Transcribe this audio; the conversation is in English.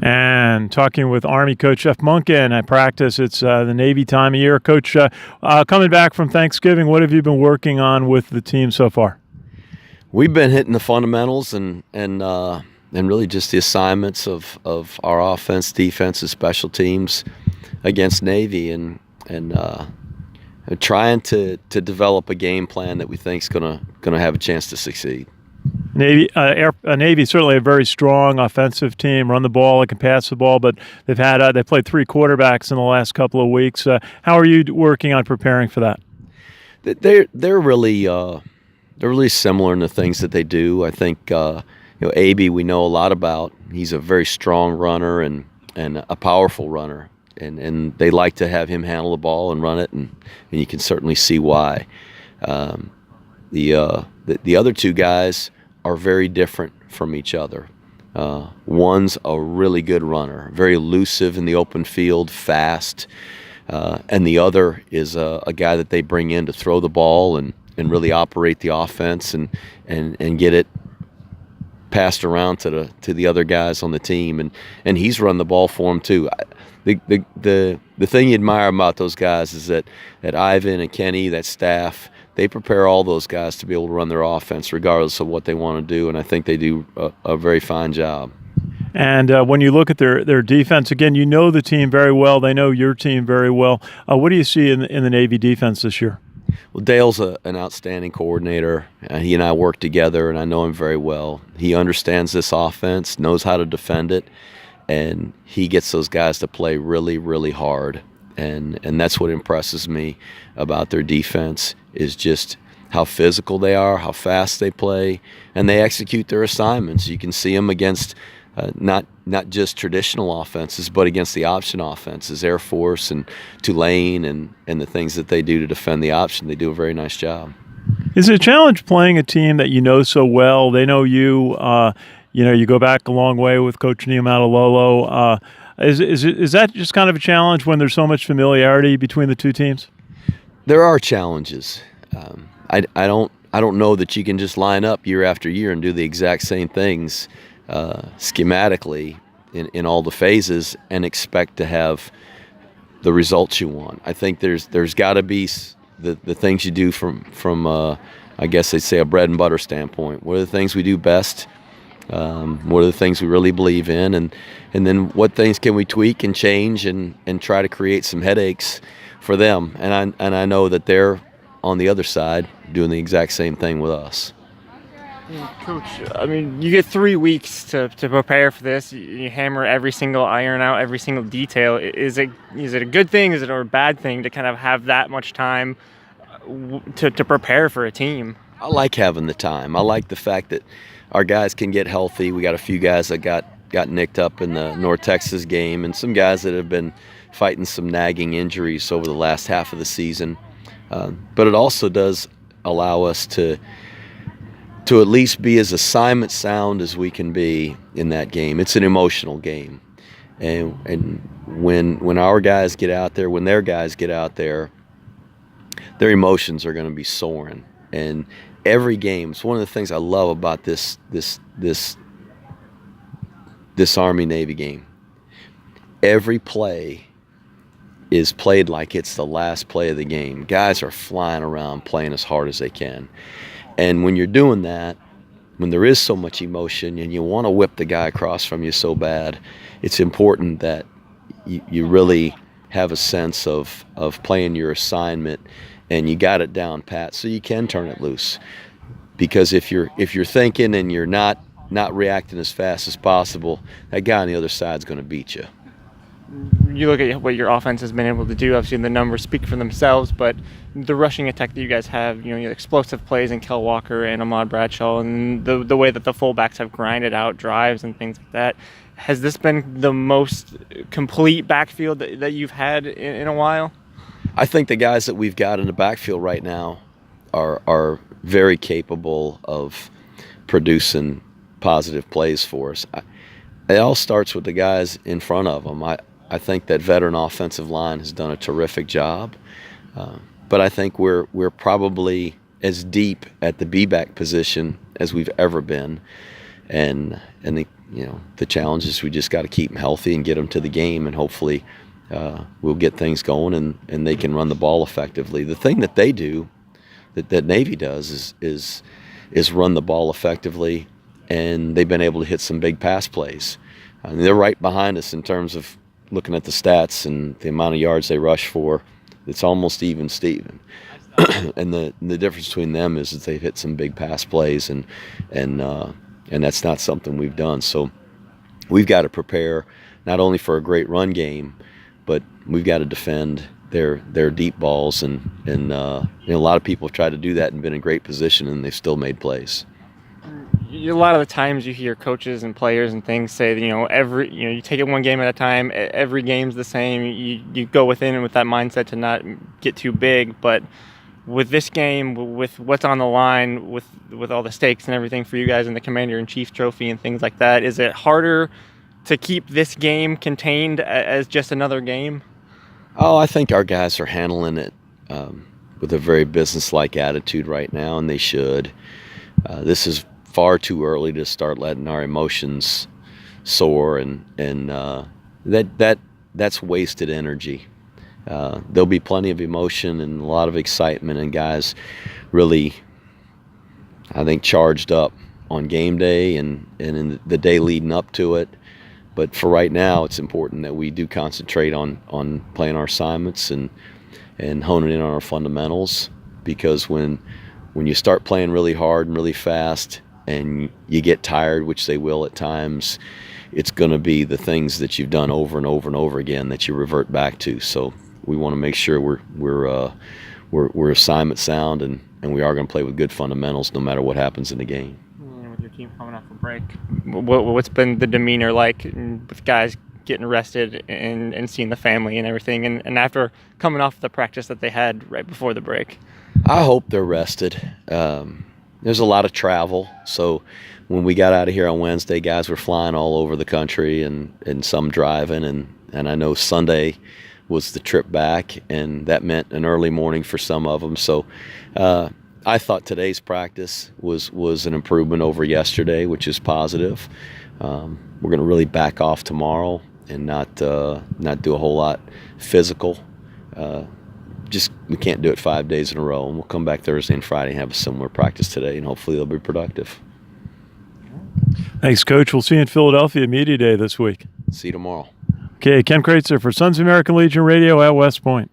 And talking with Army Coach Jeff Monken at practice. It's the Navy time of year. Coach, coming back from Thanksgiving, what have you been working on with the team so far? We've been hitting the fundamentals and really just the assignments of our offense, defense, and special teams against Navy, and trying to develop a game plan that we think is gonna have a chance to succeed. Navy certainly a very strong offensive team. Run the ball, they can pass the ball, but they played three quarterbacks in the last couple of weeks. How are you working on preparing for that? They're really similar in the things that they do. I think AB we know a lot about. He's a very strong runner and a powerful runner, and they like to have him handle the ball and run it, and you can certainly see why. The other two guys are very different from each other. One's a really good runner, very elusive in the open field, fast, and the other is a guy that they bring in to throw the ball and really operate the offense and get it passed around to the other guys on the team, and he's run the ball for them too. The thing you admire about those guys is that Ivan and Kenny, that staff, they prepare all those guys to be able to run their offense regardless of what they want to do, and I think they do a very fine job. And when you look at their defense, again, you know the team very well. They know your team very well. What do you see in the Navy defense this year? Well, Dale's an outstanding coordinator. He and I work together, and I know him very well. He understands this offense, knows how to defend it, and he gets those guys to play really, really hard. And that's what impresses me about their defense, is just how physical they are, how fast they play, and they execute their assignments. You can see them against not just traditional offenses, but against the option offenses, Air Force and Tulane, and the things that they do to defend the option. They do a very nice job. Is it a challenge playing a team that you know so well? They know you. You go back a long way with Coach Niumatalolo. Is that just kind of a challenge when there's so much familiarity between the two teams? There are challenges. I don't know that you can just line up year after year and do the exact same things schematically in all the phases and expect to have the results you want. I think there's got to be the things you do from I guess they'd say a bread and butter standpoint. What are the things we do best? What are the things we really believe in, and then what things can we tweak and change and try to create some headaches for them? And I know that they're on the other side doing the exact same thing with us. Coach, I mean, you get 3 weeks to prepare for this. You hammer every single iron out, every single detail. Is it a good thing? Is it a bad thing to kind of have that much time to prepare for a team? I like having the time. I like the fact that our guys can get healthy. We got a few guys that got nicked up in the North Texas game, and some guys that have been fighting some nagging injuries over the last half of the season. But it also does allow us to at least be as assignment sound as we can be in that game. It's an emotional game, and when our guys get out there, when their guys get out there, their emotions are going to be soaring. And every game, it's one of the things I love about this Army-Navy game. Every play is played like it's the last play of the game. Guys are flying around playing as hard as they can. And when you're doing that, when there is so much emotion and you want to whip the guy across from you so bad, it's important that you really have a sense of playing your assignment and you got it down pat so you can turn it loose. Because if you're thinking and you're not reacting as fast as possible, that guy on the other side is going to beat you. You look at what your offense has been able to do. Obviously, the numbers speak for themselves, but the rushing attack that you guys have, your explosive plays in Kel Walker and Ahmad Bradshaw, and the way that the fullbacks have grinded out drives and things like that. Has this been the most complete backfield that you've had in a while? I think the guys that we've got in the backfield right now are very capable of producing positive plays for us. It all starts with the guys in front of them. I think that veteran offensive line has done a terrific job, but I think we're probably as deep at the B-back position as we've ever been, and the challenge is we just got to keep them healthy and get them to the game, and hopefully we'll get things going and they can run the ball effectively. The thing that they do, that Navy does, is run the ball effectively, and they've been able to hit some big pass plays. They're right behind us in terms of looking at the stats and the amount of yards they rush for. It's almost even Steven. And the difference between them is that they've hit some big pass plays, and that's not something we've done. So we've got to prepare not only for a great run game, but we've got to defend their deep balls, and a lot of people have tried to do that and been in great position, and they've still made plays. A lot of the times you hear coaches and players and things say, you take it one game at a time. Every game's the same. You go within with that mindset to not get too big. But with this game, with what's on the line, with all the stakes and everything for you guys in the Commander-in-Chief trophy and things like that, is it harder to keep this game contained as just another game? Oh, I think our guys are handling it with a very business-like attitude right now, and they should. This is far too early to start letting our emotions soar, and that's wasted energy. There'll be plenty of emotion and a lot of excitement, and guys really, I think, charged up on game day and in the day leading up to it. But for right now, it's important that we do concentrate on playing our assignments and honing in on our fundamentals, because when you start playing really hard and really fast and you get tired, which they will at times, it's going to be the things that you've done over and over and over again that you revert back to. So we want to make sure we're assignment sound, and we are going to play with good fundamentals no matter what happens in the game. With your team coming off a break, what's been the demeanor like with guys getting rested and seeing the family and everything, and after coming off the practice that they had right before the break? I hope they're rested. There's a lot of travel, so when we got out of here on Wednesday, guys were flying all over the country and some driving, and I know Sunday was the trip back, and that meant an early morning for some of them. So I thought today's practice was an improvement over yesterday, which is positive. We're going to really back off tomorrow and not do a whole lot physical. We can't do it 5 days in a row, and we'll come back Thursday and Friday and have a similar practice today, and hopefully they'll be productive. Thanks, Coach. We'll see you in Philadelphia Media Day this week. See you tomorrow. Okay, Ken Kraetzer for Sons of American Legion Radio at West Point.